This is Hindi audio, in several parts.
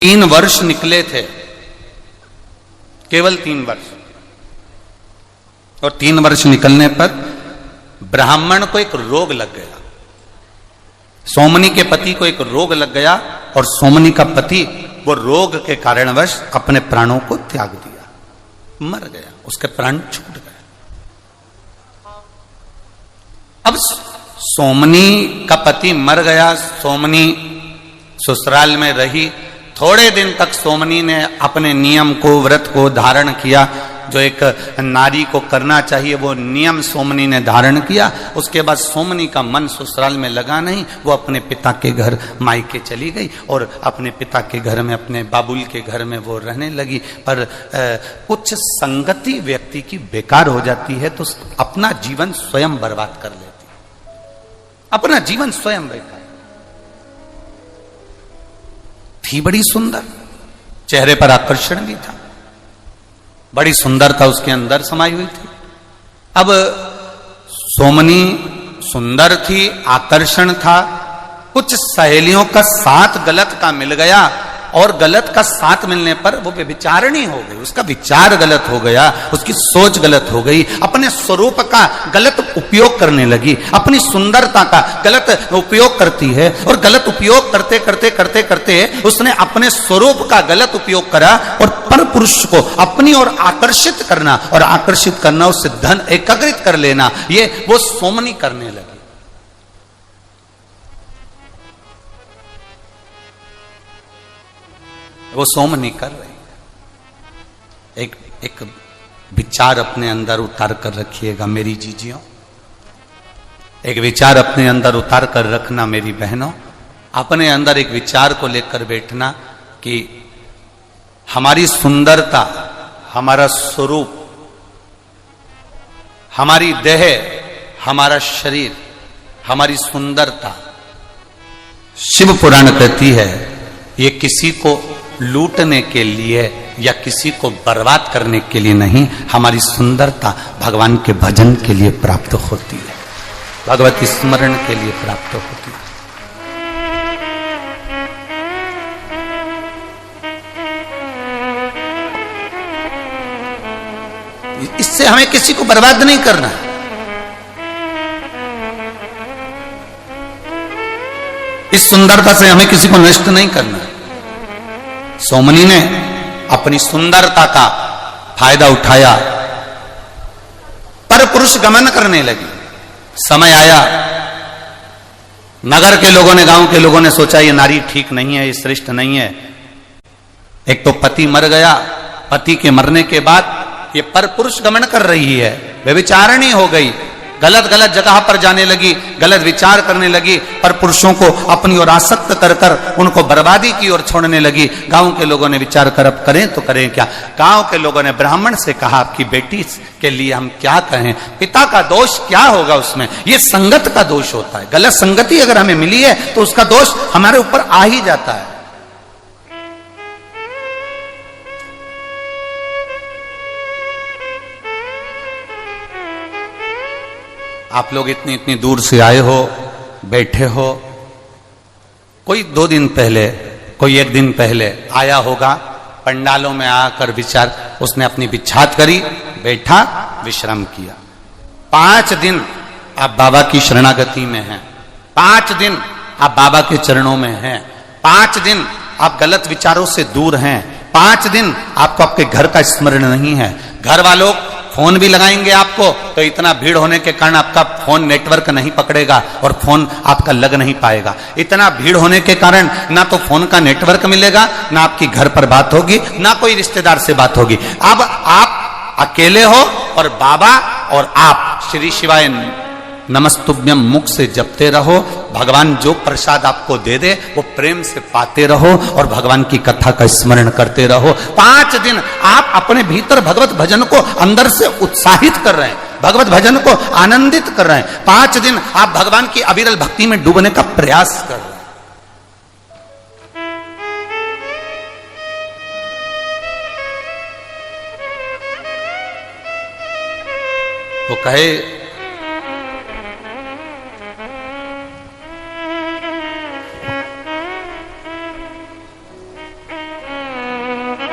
3 वर्ष निकले थे, केवल 3 वर्ष। और 3 वर्ष निकलने पर ब्राह्मण को एक रोग लग गया। सोमनी के पति को एक रोग लग गया और सोमनी का पति वो रोग के कारणवश अपने प्राणों को त्याग दिया, मर गया, उसके प्राण छूट गए। अब सोमनी का पति मर गया, सोमनी ससुराल में रही। थोड़े दिन तक सोमनी ने अपने नियम को, व्रत को धारण किया, जो एक नारी को करना चाहिए वो नियम सोमनी ने धारण किया। उसके बाद सोमनी का मन ससुराल में लगा नहीं, वो अपने पिता के घर मायके चली गई और अपने पिता के घर में, अपने बाबुल के घर में वो रहने लगी। पर कुछ संगति व्यक्ति की बेकार हो जाती है तो अपना जीवन स्वयं बर्बाद कर लेती है, अपना जीवन स्वयं बेकार। थी बड़ी सुंदर, चेहरे पर आकर्षण भी था, बड़ी सुंदरता उसके अंदर समाई हुई थी। अब सोमनी सुंदर थी, आकर्षण था, कुछ सहेलियों का साथ गलत का मिल गया और गलत का साथ मिलने पर वो व्यभिचारिणी हो गई, उसका विचार गलत हो गया, उसकी सोच गलत हो गई, अपने स्वरूप का गलत उपयोग करने लगी, अपनी सुंदरता का गलत उपयोग करती है और गलत उपयोग करते करते करते करते उसने अपने स्वरूप का गलत उपयोग करा और पर पुरुष को अपनी ओर आकर्षित करना और आकर्षित करना, उससे धन एकत्रित कर लेना, ये वो सोमनी करने लगी। वो सोमनी कर रही। एक विचार अपने अंदर उतार कर रखिएगा मेरी जीजियों, एक विचार अपने अंदर उतार कर रखना मेरी बहनों। अपने अंदर एक विचार को लेकर बैठना कि हमारी सुंदरता, हमारा स्वरूप, हमारी देह, हमारा शरीर, हमारी सुंदरता, शिव पुराण कहती है ये किसी को लूटने के लिए या किसी को बर्बाद करने के लिए नहीं, हमारी सुंदरता भगवान के भजन के लिए प्राप्त होती है, भगवती स्मरण के लिए प्राप्त होती है। इससे हमें किसी को बर्बाद नहीं करना। इस सुंदरता से हमें किसी को नष्ट नहीं करना। सोमनी ने अपनी सुंदरता का फायदा उठाया, पर पुरुष गमन करने लगी। समय आया, नगर के लोगों ने, गांव के लोगों ने सोचा ये नारी ठीक नहीं है, ये श्रेष्ठ नहीं है। एक तो पति मर गया, पति के मरने के बाद ये पर पुरुष गमन कर रही है, व्यभिचारिणी हो गई, गलत गलत जगह पर जाने लगी, गलत विचार करने लगी, पर पुरुषों को अपनी ओर आसक्त कर कर उनको बर्बादी की ओर छोड़ने लगी। गांव के लोगों ने विचार कर अब करें तो करें क्या। गांव के लोगों ने ब्राह्मण से कहा आपकी बेटी के लिए हम क्या कहें, पिता का दोष क्या होगा उसमें, ये संगत का दोष होता है, गलत संगति अगर हमें मिली है तो उसका दोष हमारे ऊपर आ ही जाता है। आप लोग इतनी इतनी दूर से आए हो, बैठे हो, कोई 2 दिन पहले, कोई 1 दिन पहले आया होगा, पंडालों में आकर विचार, उसने अपनी बिछात करी, बैठा, विश्राम किया। 5 दिन आप बाबा की शरणागति में हैं, 5 दिन आप बाबा के चरणों में हैं, 5 दिन आप गलत विचारों से दूर हैं, 5 दिन आपको आपके घर का स्मरण नहीं है। घर वालों फोन भी लगाएंगे आपको तो इतना भीड़ होने के कारण आपका फोन नेटवर्क नहीं पकड़ेगा और फोन आपका लग नहीं पाएगा। इतना भीड़ होने के कारण ना तो फोन का नेटवर्क मिलेगा, ना आपकी घर पर बात होगी, ना कोई रिश्तेदार से बात होगी। अब आप अकेले हो और बाबा और आप श्री शिवाय नमस्तुभ्यम मुख से जपते रहो। भगवान जो प्रसाद आपको दे दे वो प्रेम से पाते रहो और भगवान की कथा का स्मरण करते रहो। 5 दिन आप अपने भीतर भगवत भजन को अंदर से उत्साहित कर रहे हैं, भगवत भजन को आनंदित कर रहे हैं। 5 दिन आप भगवान की अविरल भक्ति में डूबने का प्रयास कर रहे हैं। वो कहे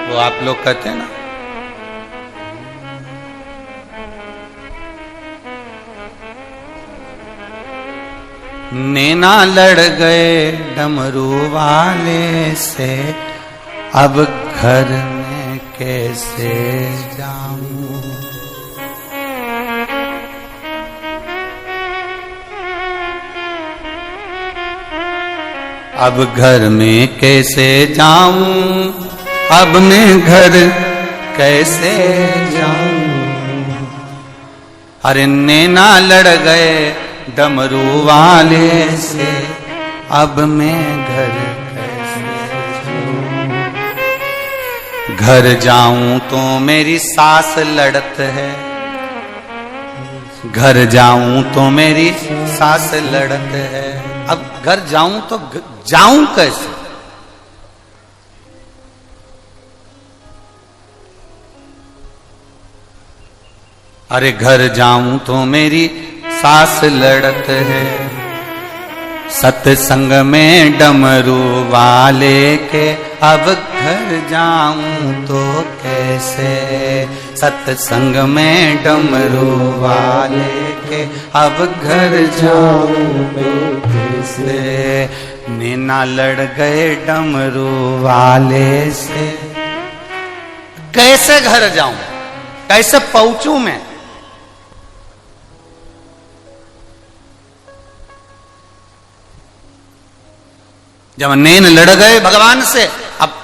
वो आप लोग कहते हैं ना, नैना लड़ गए डमरू वाले से, अब घर में कैसे जाऊं। अब घर में कैसे जाऊं, अब मैं घर कैसे जाऊं। अरे नैना लड़ गए डमरू वाले से, अब मैं घर कैसे जाऊं। घर जाऊं तो मेरी सास लड़त है, घर जाऊं तो मेरी सास लड़त है। अब घर जाऊं तो जाऊं कैसे? अरे घर जाऊं तो मेरी सास लड़त है। सत्संग में डमरू वाले के, अब घर जाऊं तो कैसे। सत्संग में डमरू वाले के, अब घर जाऊं तो कैसे। नैना लड़ गए डमरू वाले से, कैसे घर जाऊं, कैसे पहुंचूं मैं। जब नैन लड़ गए भगवान से,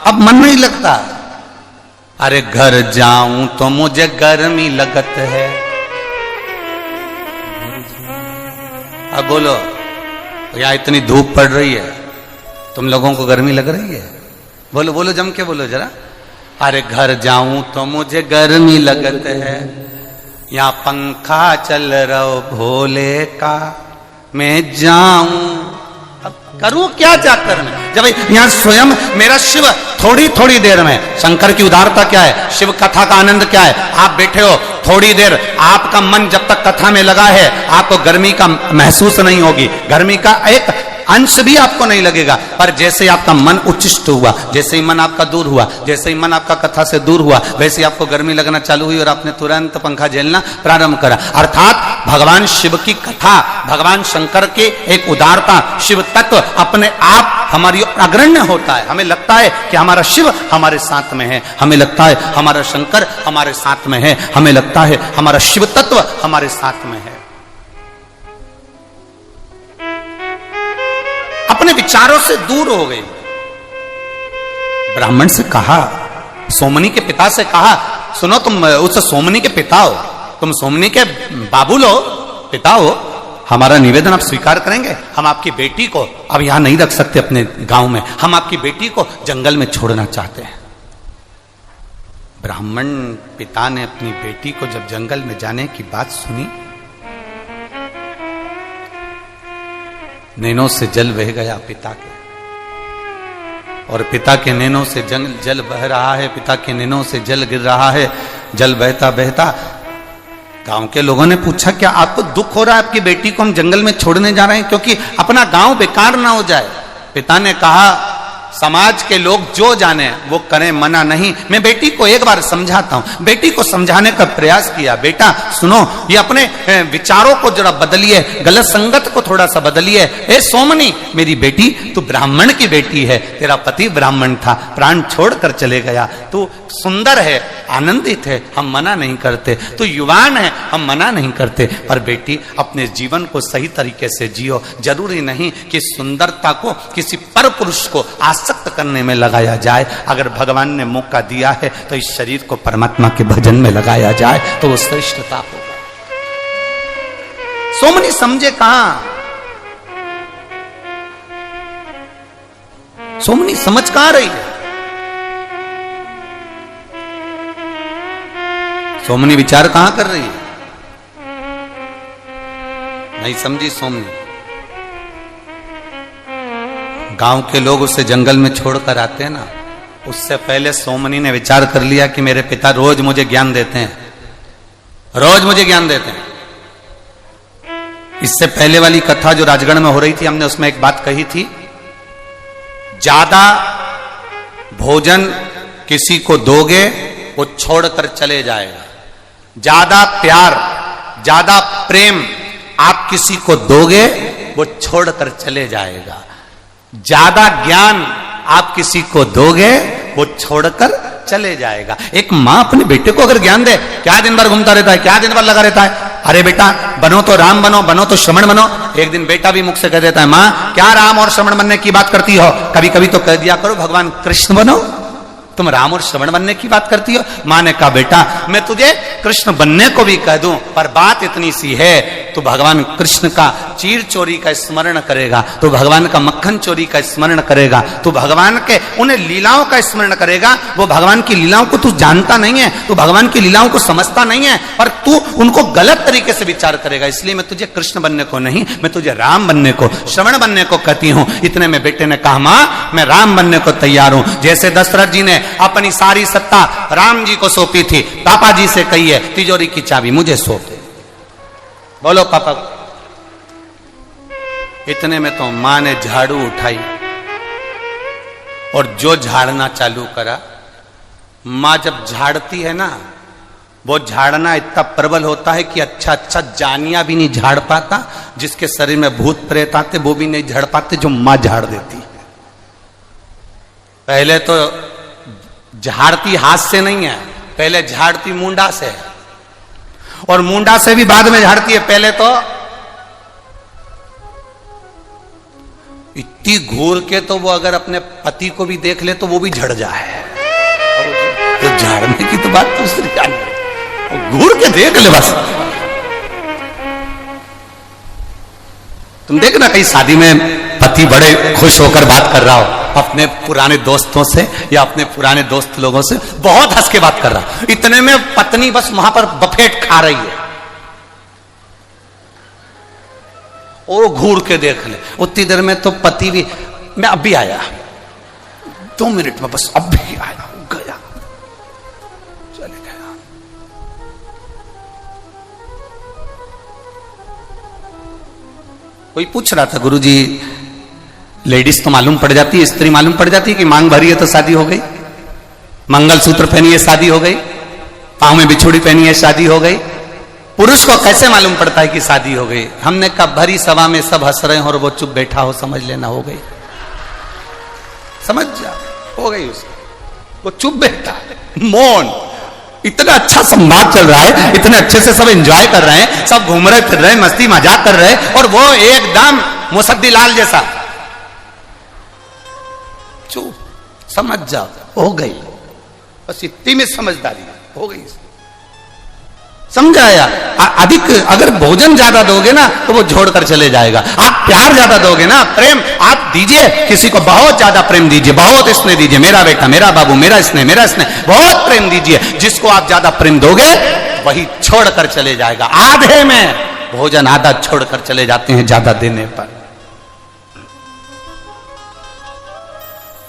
अब मन नहीं लगता। अरे घर जाऊं तो मुझे गर्मी लगत है। अब बोलो, यहां इतनी धूप पड़ रही है, तुम लोगों को गर्मी लग रही है? बोलो बोलो, जम के बोलो जरा। अरे घर जाऊं तो मुझे गर्मी लगत है, यहां पंखा चल रहा भोले का, मैं जाऊं अब करूं क्या जाकर मैं। जब यहां स्वयं मेरा शिव थोड़ी थोड़ी देर में, शंकर की उदारता क्या है, शिव कथा का आनंद क्या है। आप बैठे हो थोड़ी देर, आपका मन जब तक कथा में लगा है, आपको गर्मी का महसूस नहीं होगी, गर्मी का एक अंश भी आपको नहीं लगेगा। पर जैसे ही आपका मन उच्चिष्ट हुआ, जैसे ही मन आपका दूर हुआ, जैसे ही मन आपका कथा से दूर हुआ, वैसे ही आपको गर्मी लगना चालू हुई और आपने तुरंत पंखा झेलना प्रारंभ करा। अर्थात भगवान शिव की कथा, भगवान शंकर के एक उदारता, शिव तत्व अपने आप हमारी अग्रण्य होता है। हमें लगता है कि हमारा शिव हमारे साथ में है, हमें लगता है हमारा शंकर हमारे साथ में है, हमें लगता है हमारा शिव तत्व हमारे साथ में है। अपने विचारों से दूर हो गए। ब्राह्मण से कहा, सोमनी के पिता से कहा, सुनो तुम उस सोमनी के पिता हो, तुम सोमनी के बाबू लो, पिता हो, हमारा निवेदन आप स्वीकार करेंगे। हम आपकी बेटी को अब यहां नहीं रख सकते अपने गांव में, हम आपकी बेटी को जंगल में छोड़ना चाहते हैं। ब्राह्मण पिता ने अपनी बेटी को जब जंगल में जाने की बात सुनी, नैनों से जल बह गया पिता के, और पिता के नैनों से जल बह रहा है, पिता के नैनों से जल गिर रहा है। जल बहता बहता गांव के लोगों ने पूछा, क्या आपको दुख हो रहा है, आपकी बेटी को हम जंगल में छोड़ने जा रहे हैं क्योंकि अपना गांव बेकार ना हो जाए। पिता ने कहा, समाज के लोग जो जाने वो करें, मना नहीं। मैं बेटी को एक बार समझाता हूं। बेटी को समझाने का प्रयास किया, बेटा सुनो, ये अपने विचारों को जरा बदलिए, गलत संगत को थोड़ा सा बदलिए। ए सोमनी, मेरी बेटी, तू ब्राह्मण की बेटी है, तेरा पति ब्राह्मण था, प्राण छोड़कर चले गया, तू सुंदर है, आनंदित है, हम मना नहीं करते, तू युवान है, हम मना नहीं करते, पर बेटी अपने जीवन को सही तरीके से जियो। जरूरी नहीं कि सुंदरता को किसी पर पुरुष को आसक्त करने में लगाया जाए। अगर भगवान ने मौका दिया है तो इस शरीर को परमात्मा के भजन में लगाया जाए तो वो श्रेष्ठता होगा। सोमनी समझे कहां, सोमनी समझ कहां रही है। सोमनी विचार कहां कर रही है, नहीं समझी सोमनी। गांव के लोग उसे जंगल में छोड़कर आते हैं ना, उससे पहले सोमनी ने विचार कर लिया कि मेरे पिता रोज मुझे ज्ञान देते हैं, रोज मुझे ज्ञान देते हैं। इससे पहले वाली कथा जो राजगढ़ में हो रही थी, हमने उसमें एक बात कही थी, ज्यादा भोजन किसी को दोगे वो छोड़कर चले जाएगा। ज्यादा प्यार, ज्यादा प्रेम आप किसी को दोगे वो छोड़कर चले जाएगा। ज्यादा ज्ञान आप किसी को दोगे वो छोड़कर चले जाएगा। एक माँ अपने बेटे को अगर ज्ञान दे, क्या दिन भर घूमता रहता है, क्या दिन भर लगा रहता है, अरे बेटा बनो तो राम बनो, बनो तो श्रवण बनो। एक दिन बेटा भी मुख से कह देता है, माँ क्या राम और श्रवण बनने की बात करती हो, कभी कभी तो कह दिया करो भगवान कृष्ण बनो, तुम राम और श्रवण बनने की बात करती हो। माँ ने कहा बेटा मैं तुझे कृष्ण बनने को भी कह दूं, पर बात इतनी सी है, तो भगवान कृष्ण का चीर चोरी का स्मरण करेगा, तो भगवान का मक्खन चोरी का स्मरण करेगा, तो भगवान के उन्हें लीलाओं का स्मरण करेगा। वो भगवान की लीलाओं को तू जानता नहीं है, तू भगवान की लीलाओं को समझता नहीं है, पर तू उनको गलत तरीके से विचार करेगा। इसलिए मैं तुझे कृष्ण बनने को नहीं, मैं तुझे राम बनने को, श्रवण बनने को कहती हूं। इतने में बेटे ने कहा, मां मैं राम बनने को तैयार हूं। जैसे दशरथ जी ने अपनी सारी सत्ता राम जी को सौंपी थी, पापा जी से कहिए तिजोरी की चाबी मुझे सौंप दे, बोलो पापा। इतने में तो मां ने झाड़ू उठाई और जो झाड़ना चालू करा। मां जब झाड़ती है ना, वो झाड़ना इतना प्रबल होता है कि अच्छा अच्छा जानिया भी नहीं झाड़ पाता, जिसके शरीर में भूत प्रेत आते वो भी नहीं झाड़ पाते, जो मां झाड़ देती है। पहले तो झाड़ती हाथ से नहीं है, पहले झाड़ती मुंडा से है, और मुंडा से भी बाद में झाड़ती है। पहले तो इतनी घूर के तो वो अगर अपने पति को भी देख ले तो वो भी झड़ जाए। तो झाड़ने की तो बात दूसरी जानी, घूर के देख ले बस। तुम देखना कहीं शादी में पति बड़े खुश होकर बात कर रहा हो अपने पुराने दोस्तों से या अपने पुराने दोस्त लोगों से, बहुत हंस के बात कर रहा, इतने में पत्नी बस वहां पर बफेट खा रही है, और घूर के देख ले। उतनी देर में तो पति भी, मैं अब भी आया, 2 मिनट में बस अब भी आया, गया, चले गया। कोई पूछ रहा था, गुरुजी लेडीज तो मालूम पड़ जाती है, स्त्री मालूम पड़ जाती है कि मांग भरी है तो शादी हो गई, मंगलसूत्र पहनी है शादी हो गई, पांव में बिछुड़ी पहनी है शादी हो गई। पुरुष को कैसे मालूम पड़ता है कि शादी हो गई? हमने कहा भरी सभा में सब हंस रहे हैं और वो चुप बैठा हो, समझ लेना हो गई, समझ जा, हो गई उसको, वो चुप बैठा, मौन। इतना अच्छा संवाद चल रहा है, इतने अच्छे से सब एंजॉय कर रहे हैं, सब घूम रहे फिर रहे, मस्ती मजाक कर रहे, और वो एकदम मुसद्दी लाल जैसा चुप, समझ जाओ हो गई, बस इतनी में समझदारी हो गई, समझाया। अधिक अगर भोजन ज्यादा दोगे ना तो वो छोड़कर चले जाएगा। आप प्यार ज्यादा दोगे ना, प्रेम आप दीजिए, किसी को बहुत ज्यादा प्रेम दीजिए, बहुत स्नेह दीजिए, मेरा बेटा, मेरा बाबू, मेरा स्नेह, मेरा स्नेह, बहुत प्रेम दीजिए। जिसको आप ज्यादा प्रेम दोगे वही छोड़कर चले जाएगा। आधे में भोजन आधा छोड़कर चले जाते हैं ज्यादा देने पर।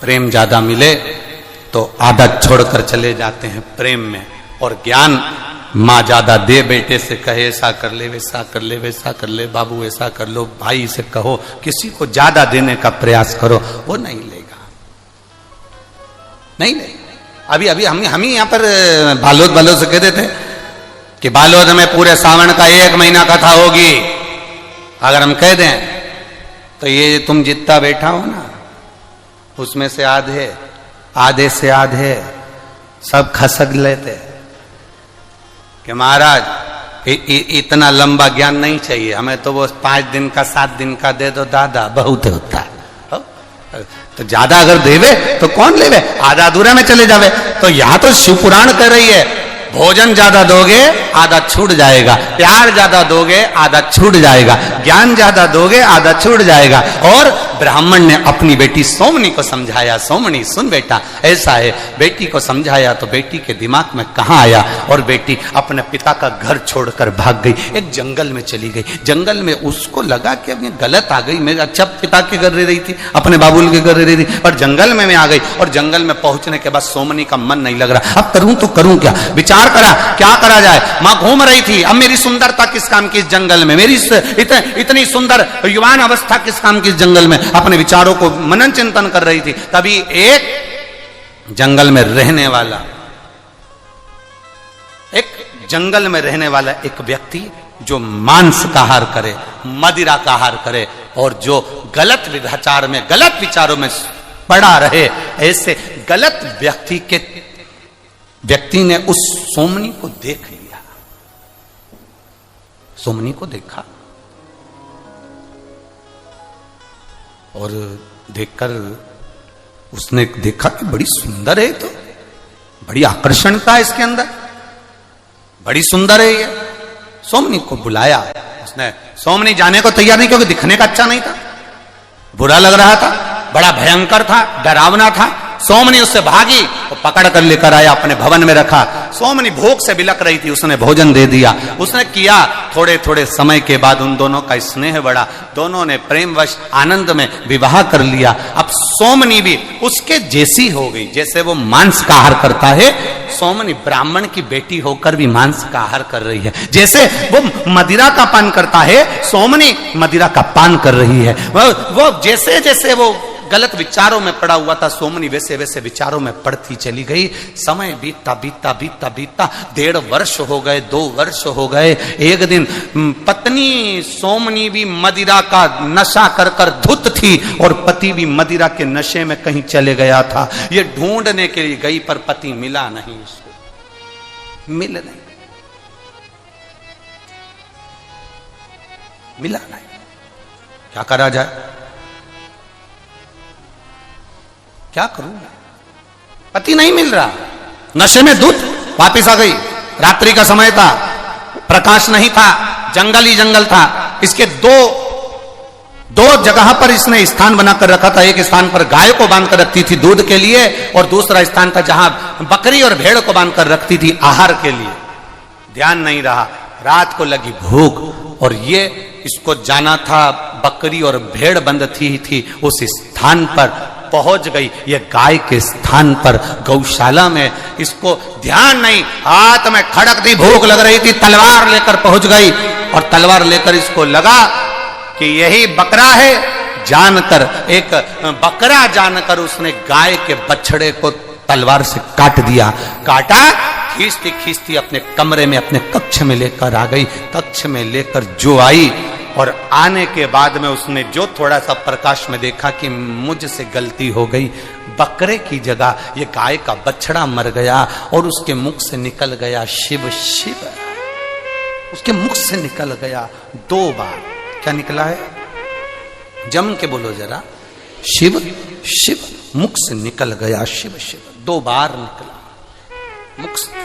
प्रेम ज्यादा मिले तो आधा छोड़कर चले जाते हैं प्रेम में। और ज्ञान माँ ज्यादा दे, बेटे से कहे ऐसा कर ले, वैसा कर ले, वैसा कर ले, बाबू ऐसा कर लो, भाई से कहो, किसी को ज्यादा देने का प्रयास करो, वो नहीं लेगा, नहीं लेगा। अभी अभी हम ही यहाँ पर बालोद से कहते थे कि बालोद में पूरे सावन का 1 महीना कथा होगी। अगर हम कह दें तो ये तुम जितना बैठा हो ना, उसमें से आधे से आधे सब खसक लेते कि महाराज इतना लंबा ज्ञान नहीं चाहिए हमें, तो वो 5 दिन का 7 दिन का दे दो दादा, बहुत होता है। तो ज्यादा अगर देवे तो कौन लेवे, आधा अधूरा में चले जावे। तो यहां तो शिव पुराण कह रही है, भोजन ज्यादा दोगे आधा छूट जाएगा, प्यार ज्यादा दोगे आधा छूट जाएगा, ज्ञान ज्यादा दोगे आधा छूट जाएगा। और ब्राह्मण ने अपनी बेटी सोमनी को समझाया, सोमनी सुन बेटा ऐसा है, बेटी को समझाया तो बेटी के दिमाग में कहां आया, और बेटी अपने पिता का घर छोड़कर भाग गई, एक जंगल में चली गई। जंगल में उसको लगा कि अब ये गलत आ गई, मैं अच्छा पिता के घर रह रही थी, अपने बाबुल के घर रह रही थी, और जंगल में मैं आ गई। और जंगल में पहुंचने के बाद सोमनी का मन नहीं लग रहा, अब करूं तो करूं क्या, विचार करा क्या करा जाए। मां घूम रही थी, अब मेरी सुंदरता किस काम की इस जंगल में, मेरी इतनी सुंदर युवान अवस्था किस काम की इस जंगल में, अपने विचारों को मनन चिंतन कर रही थी। तभी एक जंगल में रहने वाला, एक जंगल में रहने वाला एक व्यक्ति जो मांस का आहार करे, मदिरा का आहार करे और जो गलत विचार में, गलत विचारों में पड़ा रहे, ऐसे गलत व्यक्ति ने उस सोमनी को देख लिया। सोमनी को देखा और देखकर उसने देखा कि बड़ी सुंदर है, तो बड़ी आकर्षणता है इसके अंदर, बड़ी सुंदर है ये। सोमनी को बुलाया उसने। सोमनी जाने को तैयार नहीं, क्योंकि दिखने का अच्छा नहीं था, बुरा लग रहा था, बड़ा भयंकर था, डरावना था। सोमनी उससे भागी और पकड़ कर लेकर आया, अपने भवन में रखा। सोमनी भूख से बिलक रही थी, उसने भोजन दे दिया। उसने किया। थोड़े थोड़े समय के बाद उन दोनों का स्नेह बढ़ा, दोनों ने प्रेमवश आनंद में विवाह कर लिया। अब सोमनी भी उसके जैसी हो गई, जैसे वो मांस का आहार करता है, सोमनी ब्राह्मण की बेटी होकर भी मांस का आहार कर रही है। जैसे वो मदिरा का पान करता है, सोमनी मदिरा का पान कर रही है। वो जैसे जैसे वो गलत विचारों में पड़ा हुआ था, सोमनी वैसे वैसे विचारों में पड़ती चली गई। समय बीतता बीतता बीतता बीतता 1.5 वर्ष हो गए, 2 वर्ष हो गए। एक दिन पत्नी सोमनी भी मदिरा का नशा कर कर धुत थी और पति भी मदिरा के नशे में कहीं चले गया था। ये ढूंढने के लिए गई पर पति मिला नहीं, इसको मिला नहीं। क्या करा जाए, क्या करूं, पति नहीं मिल रहा, नशे में धुत। वापिस आ गई, रात्रि का समय था, प्रकाश नहीं था, जंगल ही जंगल था। इसके दो जगह पर इसने स्थान बनाकर रखा था। एक स्थान पर गाय को बांधकर रखती थी दूध के लिए, और दूसरा स्थान था जहां बकरी और भेड़ को बांधकर रखती थी आहार के लिए। ध्यान नहीं रहा, रात को लगी भूख और ये इसको जाना था, बकरी और भेड़ बंधती थी उस स्थान पर पहुंच गई। ये गाय के स्थान पर गौशाला में, इसको ध्यान नहीं, हाथ में खड़क दी, भूख लग रही थी, तलवार लेकर पहुंच गई और तलवार लेकर इसको लगा कि यही बकरा है। जानकर, एक बकरा जानकर उसने गाय के बछड़े को तलवार से काट दिया। काटा, खींचती खींचती अपने कमरे में, अपने कक्ष में लेकर आ गई। कक्ष में लेकर जो आई और आने के बाद में उसने जो थोड़ा सा प्रकाश में देखा कि मुझसे गलती हो गई, बकरे की जगह ये गाय का बछड़ा मर गया और उसके मुख से निकल गया शिव शिव। उसके मुख से निकल गया 2 बार। क्या निकला है, जम के बोलो जरा, शिव शिव। मुख से निकल गया शिव शिव, 2 बार निकला मुख से।